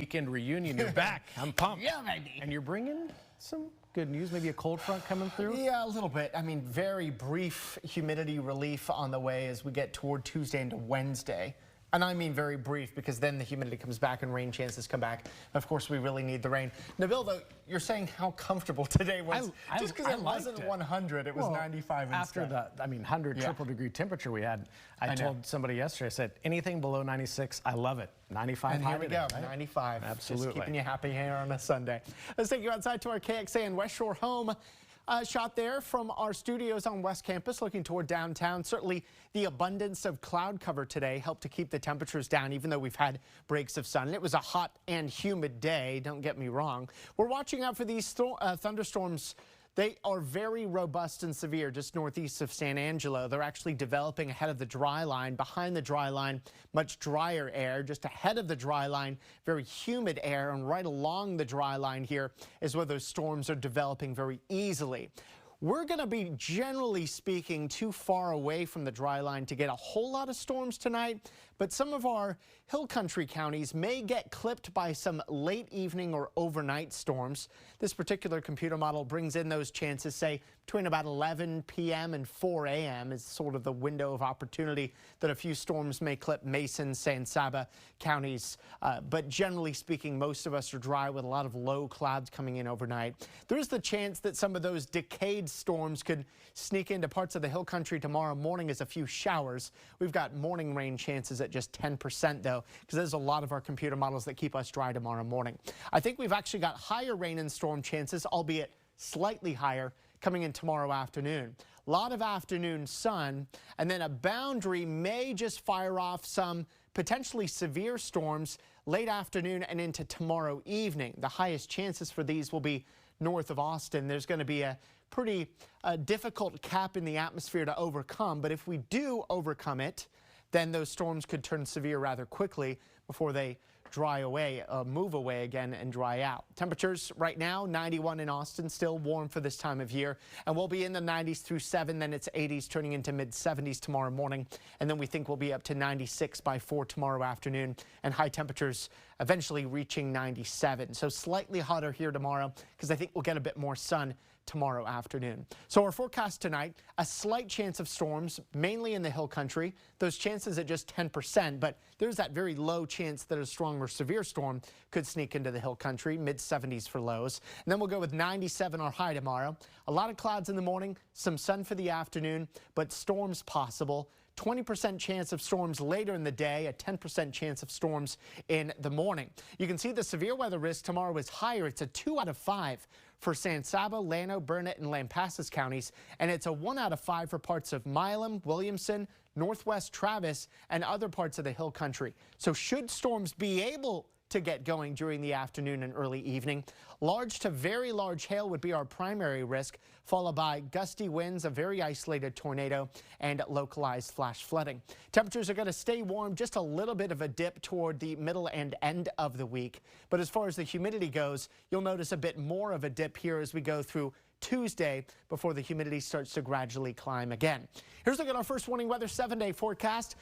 weekend reunion. You're back. I'm pumped. Yeah, baby. And you're bringing some good news, maybe a cold front coming through? Yeah, a little bit. I mean, very brief humidity relief on the way as we get toward Tuesday into Wednesday. And I mean very brief because then the humidity comes back and rain chances come back. Of course, we really need the rain. Nabil, though, you're saying how comfortable today was. Just because it wasn't 100, it was 95 after instead. the, 100 triple degree temperature we had. I told somebody yesterday, I said, anything below 96, I love it. 95 and high here we today, go, right? 95. Absolutely. Just keeping you happy here on a Sunday. Let's take you outside to our KXA and West Shore home. Shot there from our studios on West Campus looking toward downtown. Certainly the abundance of cloud cover today helped to keep the temperatures down, even though we've had breaks of sun. It was a hot and humid day, don't get me wrong. We're watching out for these thunderstorms. They are very robust and severe just northeast of San Angelo. They're actually developing ahead of the dry line. Behind the dry line, much drier air. Just ahead of the dry line, very humid air. And right along the dry line here is where those storms are developing very easily. We're going to be, generally speaking, too far away from the dry line to get a whole lot of storms tonight, but some of our hill country counties may get clipped by some late evening or overnight storms. This particular computer model brings in those chances, say, between about 11 p.m. and 4 a.m. is sort of the window of opportunity that a few storms may clip Mason, San Saba counties. But generally speaking, most of us are dry with a lot of low clouds coming in overnight. There is the chance that some of those decayed storms could sneak into parts of the hill country tomorrow morning as a few showers. We've got morning rain chances at just 10% though, because there's a lot of our computer models that keep us dry tomorrow morning. I think we've actually got higher rain and storm chances, albeit slightly higher, coming in tomorrow afternoon. A lot of afternoon sun, and then a boundary may just fire off some potentially severe storms late afternoon and into tomorrow evening. The highest chances for these will be north of Austin. There's going to be a pretty difficult cap in the atmosphere to overcome, but if we do overcome it, then those storms could turn severe rather quickly before they dry away, move away again and dry out. Temperatures right now, 91 in Austin, still warm for this time of year. And we'll be in the 90s through 7, then it's 80s turning into mid-70s tomorrow morning. And then we think we'll be up to 96 by 4 tomorrow afternoon and high temperatures eventually reaching 97. So slightly hotter here tomorrow because I think we'll get a bit more sun tomorrow afternoon. So our forecast tonight, a slight chance of storms, mainly in the hill country. Those chances at just 10%, but there's that very low chance that a strong or severe storm could sneak into the hill country, mid-70s for lows. And then we'll go with 97 our high tomorrow. A lot of clouds in the morning, some sun for the afternoon, but storms possible. 20% chance of storms later in the day, a 10% chance of storms in the morning. You can see the severe weather risk tomorrow is higher. It's a 2 out of 5 for San Saba, Llano, Burnett, and Lampasas counties, and it's a 1 out of 5 for parts of Milam, Williamson, Northwest Travis, and other parts of the hill country. So should storms be able to get going during the afternoon and early evening, large to very large hail would be our primary risk, followed by gusty winds, a very isolated tornado, and localized flash flooding. Temperatures are going to stay warm, just a little bit of a dip toward the middle and end of the week. But as far as the humidity goes, you'll notice a bit more of a dip here as we go through Tuesday before the humidity starts to gradually climb again. Here's a look at our first warning weather 7-day forecast.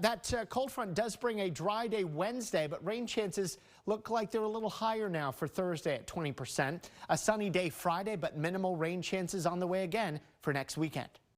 That cold front does bring a dry day Wednesday, but rain chances look like they're a little higher now for Thursday at 20%. A sunny day Friday, but minimal rain chances on the way again for next weekend.